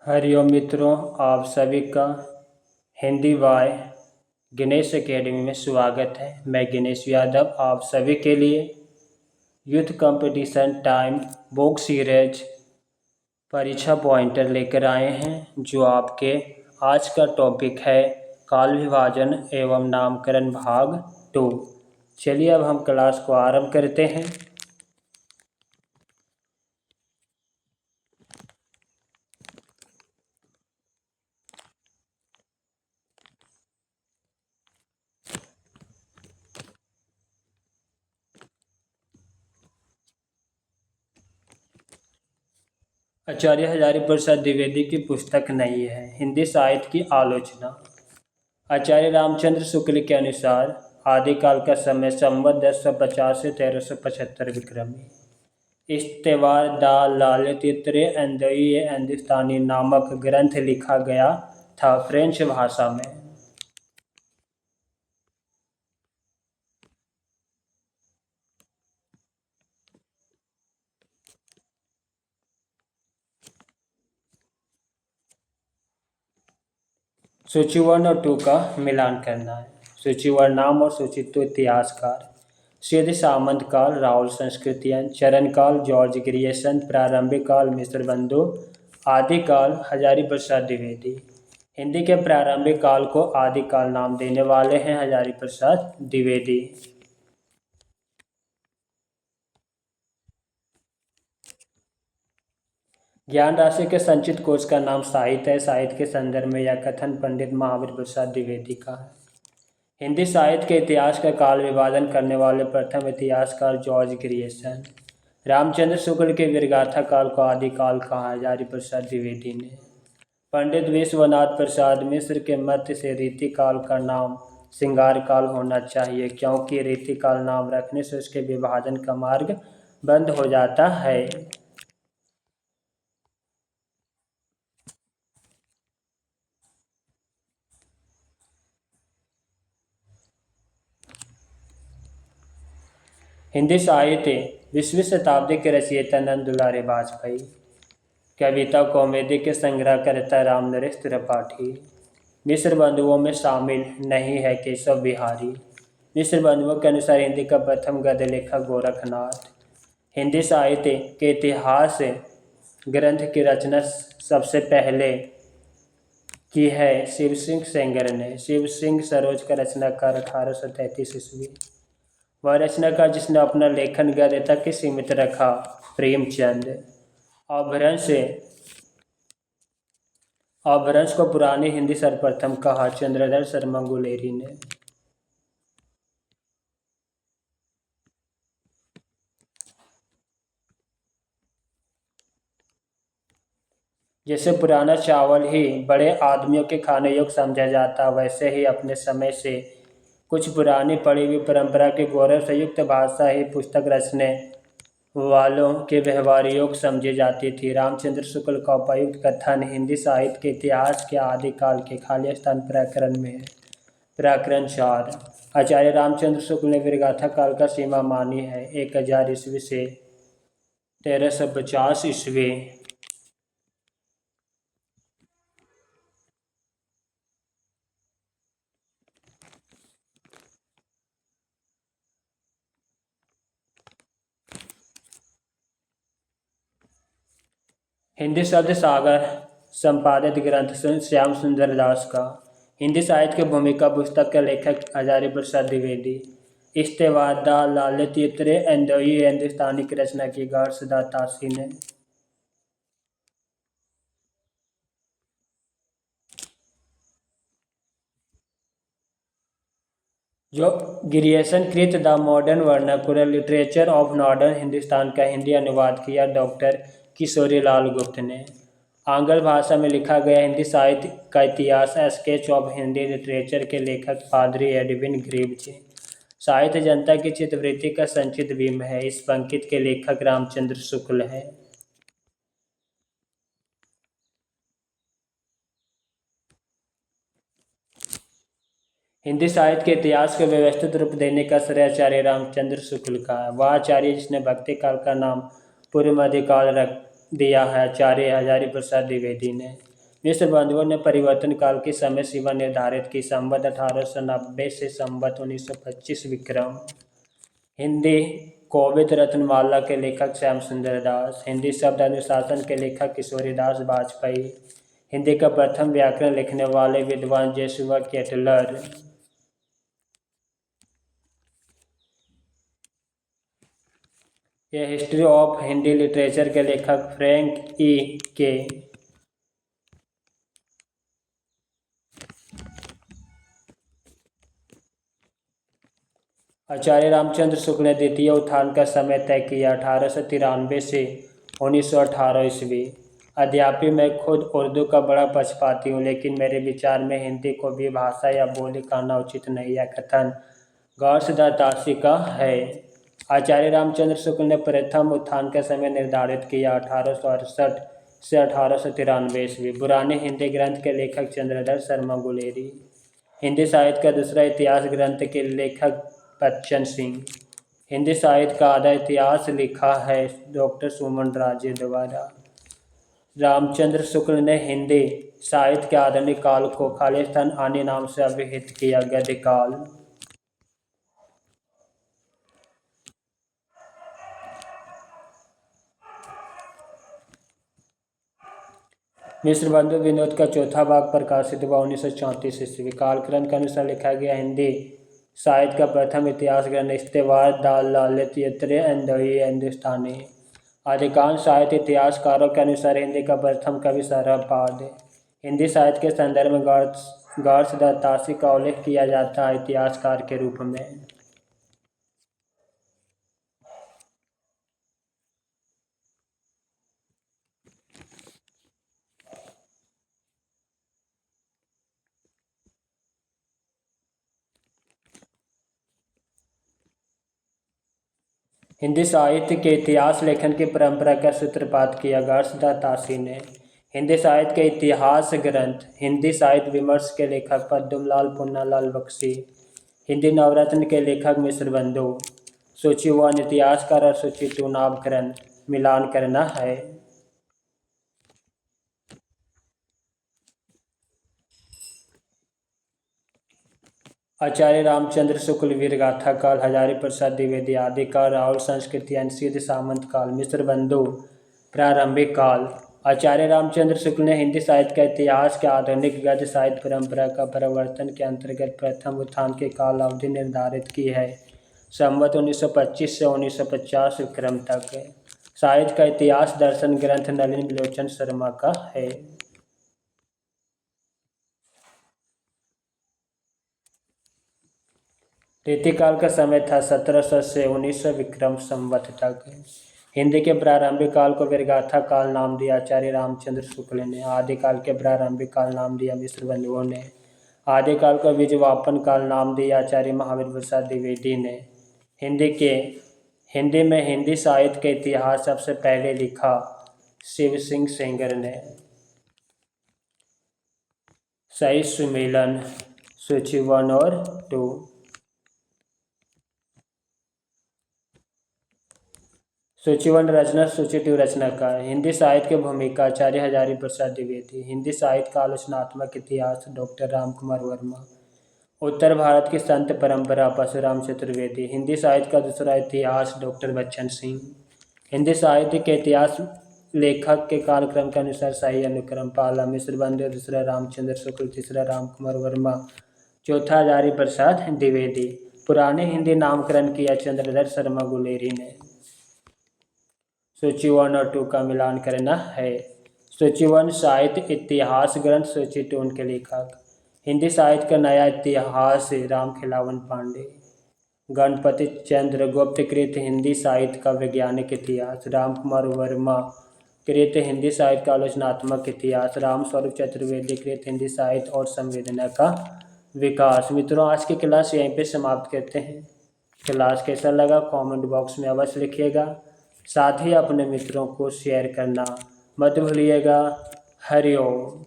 हरिओम मित्रों, आप सभी का हिंदी वाय गणेश एकेडमी में स्वागत है। मैं गणेश यादव आप सभी के लिए youth competition time book series परीक्षा पॉइंटर लेकर आए हैं, जो आपके आज का टॉपिक है काल विभाजन एवं नामकरण भाग 2। चलिए अब हम क्लास को आरंभ करते हैं। आचार्य हजारी प्रसाद द्विवेदी की पुस्तक नहीं है। हिंदी साहित्य की आलोचना। आचार्य रामचंद्र शुक्ल के अनुसार आदिकाल का समय संवत 1050 से 1375 विक्रमी। इस त्योहार दा लालित्य एंदई हिंदुस्तानी नामक ग्रंथ लिखा गया था फ्रेंच भाषा में। सूचीवर्ण और टू का मिलान करना है। सूचीवर्ण नाम और सूचित्व इतिहासकार। सिद्ध सामंत काल राहुल संस्कृतियन, चरण काल जॉर्ज ग्रियर्सन, प्रारंभिक काल मिस्र बंधु, आदिकाल हजारी प्रसाद द्विवेदी। हिंदी के प्रारंभिक काल को आदिकाल नाम देने वाले हैं हजारी प्रसाद द्विवेदी। ज्ञान राशि के संचित कोश का नाम साहित्य है। साहित्य के संदर्भ में यह कथन पंडित महावीर प्रसाद द्विवेदी का है। हिंदी साहित्य के इतिहास का काल विभाजन करने वाले प्रथम इतिहासकार जॉर्ज ग्रियर्सन। रामचंद्र शुक्ल के वीरगाथा काल को आदिकाल कहा हजारी प्रसाद द्विवेदी ने। पंडित विश्वनाथ प्रसाद मिश्र के मत से रीतिकाल का नाम श्रृंगार काल होना चाहिए, क्योंकि रीतिकाल नाम रखने से उसके विभाजन का मार्ग बंद हो जाता है। हिंदी साहित्य 20वीं शताब्दी के रचयिता नंद दुलारे वाजपेयी। कविता कॉमेडी के संग्रहकर्ता राम नरेश त्रिपाठी। मिश्र बंधुओं में शामिल नहीं है केशव बिहारी। मिश्र बंधुओं के अनुसार हिंदी का प्रथम गद्य लेखक गोरखनाथ। हिंदी साहित्य के इतिहास ग्रंथ की रचना सबसे पहले की है शिव सिंह सेंगर ने। शिव सिंह सरोज का रचनाकार 1833 ईस्वी। वह रचनाकार जिसने अपना लेखन गद्य तक ही सीमित रखा प्रेमचंद। अपभ्रंश को पुरानी हिंदी सर्वप्रथम कहा चंद्रधर शर्मा गुलेरी ने। जैसे पुराना चावल ही बड़े आदमियों के खाने योग्य समझा जाता, वैसे ही अपने समय से कुछ पुरानी पड़ी हुई परंपरा के गौरव से युक्त भाषा ही पुस्तक रचने वालों के व्यवहार योग्य समझी जाती थी। रामचंद्र शुक्ल का उपयुक्त कथन हिंदी साहित्य के इतिहास के आदिकाल के खाली स्थान प्रकरण में है। प्रकरण 4। आचार्य रामचंद्र शुक्ल ने वीरगाथा काल का सीमा मानी है 1000 ईस्वी से 1350 ईस्वी। हिंदी शब्द सागर संपादित ग्रंथ श्याम सुंदर दास का। हिंदी साहित्य की भूमिका पुस्तक के लेखक हजारी प्रसाद द्विवेदी। इस्तेवाद दा लालित्य एंदोई हिंदुस्तानी की रचना की गार्सदा तासी ने। जो ग्रियर्सन कृत the modern vernacular literature of northern Hindustan का हिंदी अनुवाद किया डॉक्टर किशोरी लाल गुप्त ने। आंग्ल भाषा में लिखा गया हिंदी साहित्य का इतिहास स्केच ऑफ हिंदी लिटरेचर के लेखक पादरी एडविन ग्रीव्ज। साहित्य जनता की चित्तवृत्ति का संचित बिंब है। इस पंक्ति के लेखक रामचंद्र शुक्ल हैं। हिंदी साहित्य के इतिहास को व्यवस्थित रूप देने का श्रेय आचार्य रामचंद्र शुक्ल का है। वह आचार्य जिसने भक्ति काल का नाम पूर्व मध्यकाल रख दिया है आचार्य हजारी प्रसाद द्विवेदी ने। मिस्र बंधुओं ने परिवर्तन काल की समय सीमा निर्धारित की। संवत 1890 से संवत 1925 विक्रम। हिंदी कोविद रत्नमाला के लेखक श्याम सुंदर दास। हिंदी शब्द अनुशासन के लेखक किशोरीदास वाजपेयी। हिंदी का प्रथम व्याकरण लिखने वाले विद्वान जोशुआ केटलर। यह हिस्ट्री ऑफ हिंदी लिटरेचर के लेखक फ्रैंक ई के। आचार्य रामचंद्र शुक्ल ने द्वितीय उत्थान का समय तय किया 1893 से 1918 ईस्वी। अद्यापि मैं खुद उर्दू का बड़ा पक्षपाती हूँ, लेकिन मेरे विचार में हिंदी को भी भाषा या बोली कहना उचित नहीं। यह कथन गौरसदातासी का है। आचार्य रामचंद्र शुक्ल ने प्रथम उत्थान का समय निर्धारित किया 1868 से 1893 ईस्वी। पुराने हिंदी ग्रंथ के लेखक चंद्रधर शर्मा गुलेरी। हिंदी साहित्य का दूसरा इतिहास ग्रंथ के लेखक बच्चन सिंह। हिंदी साहित्य का आधा इतिहास लिखा है डॉक्टर सुमन राजे द्वारा। रामचंद्र शुक्ल ने हिंदी साहित्य के आधुनिक काल को खालिस्तान आनी नाम से अभिहित किया। गद्य काल। मिस्र बंधु विनोद का चौथा भाग प्रकाशित हुआ 1934 ईस्वी। कालक्रम के अनुसार लिखा गया हिंदी साहित्य का प्रथम इतिहास ग्रंथ इस्तेवार दाल ललित यत्र अंदोई हिंदुस्तानी। अधिकांश साहित्य इतिहासकारों के अनुसार हिंदी का प्रथम कवि सरहपाद। हिंदी साहित्य के संदर्भ में गौरसदातासी का उल्लेख किया जाता है इतिहासकार के रूप में। हिंदी साहित्य के इतिहास लेखन की परंपरा का सूत्रपात किया गौरसदातासी ने। हिंदी साहित्य के इतिहास ग्रंथ हिंदी साहित्य विमर्श के लेखक पद्मलाल पुन्नालाल बख्शी। हिंदी नवरत्न के लेखक मिस्र बंधु। सूची 1 इतिहासकार और सूची 2 नामकरण मिलान करना है। आचार्य रामचंद्र शुक्ल वीरगाथा काल। हजारी प्रसाद द्विवेदी आदिकाल। राहुल संस्कृति अनसीद सामंत काल। मिस्र बंधु प्रारंभिक काल। आचार्य रामचंद्र शुक्ल ने हिंदी साहित्य का इतिहास के आधुनिक गद्य साहित्य परंपरा का प्रवर्तन के अंतर्गत प्रथम उत्थान की काल अवधि निर्धारित की है। संवत 1925 से 1950 विक्रम तक। साहित्य का इतिहास दर्शन ग्रंथ नलिन विलोचन शर्मा का है। रीतिकाल का समय था 1700 से 1900 विक्रम संवत तक। हिंदी के प्रारंभिक काल को वीरगाथा काल नाम दिया आचार्य रामचंद्र शुक्ल ने। आदिकाल के प्रारंभिक काल नाम दिया मिस्र बंधुओं ने। आदिकाल को बीजवापन काल नाम दिया आचार्य महावीर प्रसाद द्विवेदी ने। हिंदी में हिंदी साहित्य के इतिहास सबसे पहले लिखा शिव सिंह सेंगर ने। सही सुमेलन सूची 1 और 2। सूची 1 रचना, सूची 2 रचनाकार। हिंदी साहित्य की भूमिका आचार्य हजारी प्रसाद द्विवेदी। हिंदी साहित्य का आलोचनात्मक इतिहास डॉक्टर राम कुमार वर्मा। उत्तर भारत की संत परंपरा परशुराम चतुर्वेदी। हिंदी साहित्य का दूसरा इतिहास डॉक्टर बच्चन सिंह। हिंदी साहित्य के इतिहास लेखक के कालक्रम के अनुसार सही अनुक्रम। पहला मिस्र बंधु, दूसरा रामचंद्र शुक्ल, तीसरा राम कुमार वर्मा, चौथा हजारी प्रसाद द्विवेदी। पुराने हिंदी नामकरण किया चंद्रधर शर्मा गुलेरी ने। सूची 1 और 2 का मिलान करना है। सूची 1 साहित्य इतिहास ग्रंथ। सूची 2 उनके लेखक। हिंदी साहित्य का नया इतिहास राम खिलावन पांडे। गणपति चंद्र गुप्त कृत हिंदी साहित्य का वैज्ञानिक इतिहास। राम कुमार वर्मा कृत हिंदी साहित्य का आलोचनात्मक इतिहास। राम स्वरूप चतुर्वेदी कृत हिंदी साहित्य और संवेदना का विकास। मित्रों, आज की क्लास यहीं पे समाप्त करते हैं। क्लास कैसा लगा कमेंट बॉक्स में अवश्य लिखिएगा। साथ ही अपने मित्रों को शेयर करना मत भूलिएगा। हरि ओम।